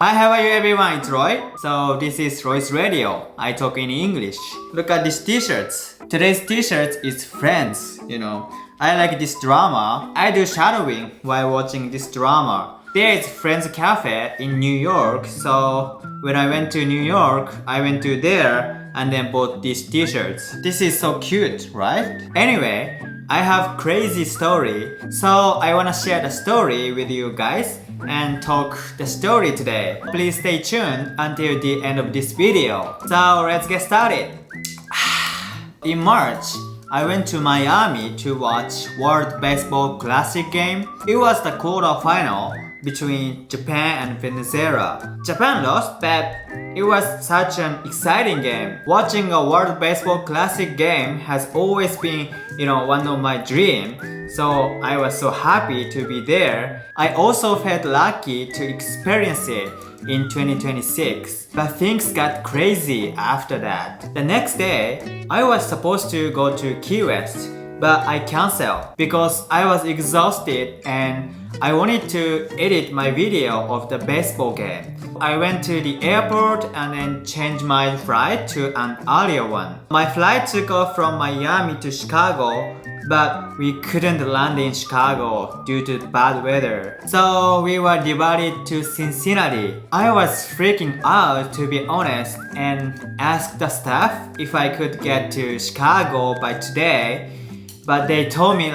Hi, how are you everyone? It's Roy. So this is Roy's Radio. I talk in English. Look at these t-shirts. Today's t-shirt is Friends, I like this drama. I do shadowing while watching this drama. There is Friends Cafe in New York. So when I went to New York, I went to there and then bought these t-shirts. This is so cute, right? Anyway, I have crazy story. So I wanna share the story with you guys and talk the story today. Please stay tuned until the end of this video. So let's get started. In March, I went to Miami to watch World Baseball Classic game. It was the quarterfinal between Japan and Venezuela. Japan lost, but it was such an exciting game. Watching a World Baseball Classic game has always been, one of my dreams. So I was so happy to be there. I also felt lucky to experience it in 2026. But things got crazy after that. The next day, I was supposed to go to Key West, but I canceled because I was exhausted and I wanted to edit my video of the baseball game. I went to the airport and then changed my flight to an earlier one. My flight took off from Miami to Chicago, but we couldn't land in Chicago due to bad weather. So we were divided to Cincinnati. I was freaking out, to be honest, and asked the staff if I could get to Chicago by today. But they told me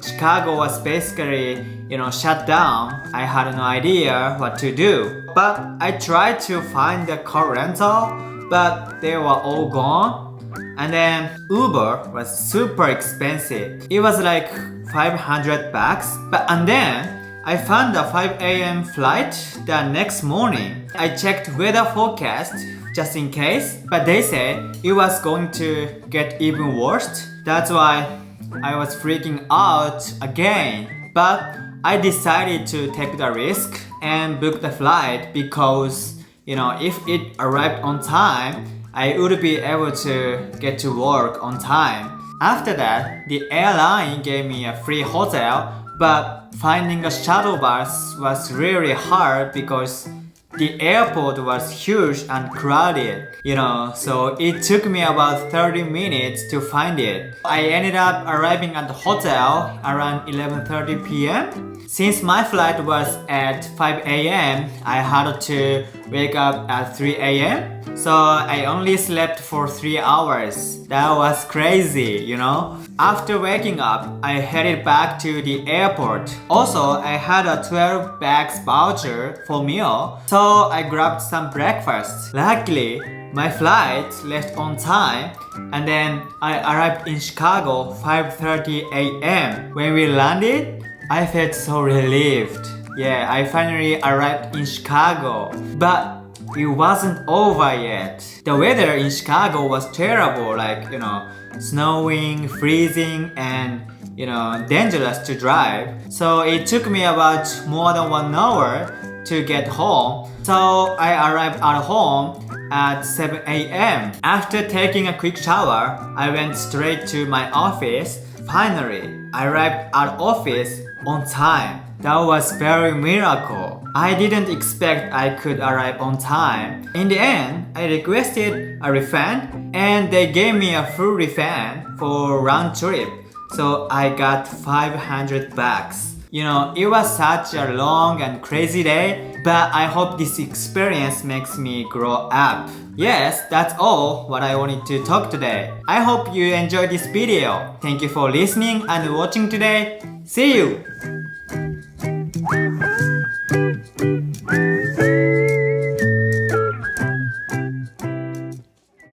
Chicago was basically, shut down. I had no idea what to do. But I tried to find the car rental, but they were all gone. And then Uber was super expensive. It was like $500. And then I found a 5 a.m. flight the next morning. I checked weather forecast just in case, but they said it was going to get even worse. That's why I was freaking out again. But I decided to take the risk and book the flight because, if it arrived on time, I would be able to get to work on time. After that, the airline gave me a free hotel, but finding a shuttle bus was really hard because the airport was huge and crowded, so it took me about 30 minutes to find it. I ended up arriving at the hotel around 11:30 p.m. Since my flight was at 5 a.m., I had to wake up at 3 a.m. So I only slept for 3 hours. That was crazy, After waking up, I headed back to the airport. Also, I had a 12 bags voucher for meal, so I grabbed some breakfast. Luckily, my flight left on time, and then I arrived in Chicago 5:30 a.m. When we landed, I felt so relieved. Yeah, I finally arrived in Chicago. But it wasn't over yet. The weather in Chicago was terrible, snowing, freezing, and dangerous to drive. So it took me about more than 1 hour to get home. So I arrived at home at 7 a.m. After taking a quick shower, I went straight to my office. Finally, I arrived at office on time. That was very miracle. I didn't expect I could arrive on time. In the end, I requested a refund and they gave me a full refund for round trip. So I got $500. It was such a long and crazy day, but I hope this experience makes me grow up. Yes, that's all what I wanted to talk today. I hope you enjoyed this video. Thank you for listening and watching today. See you!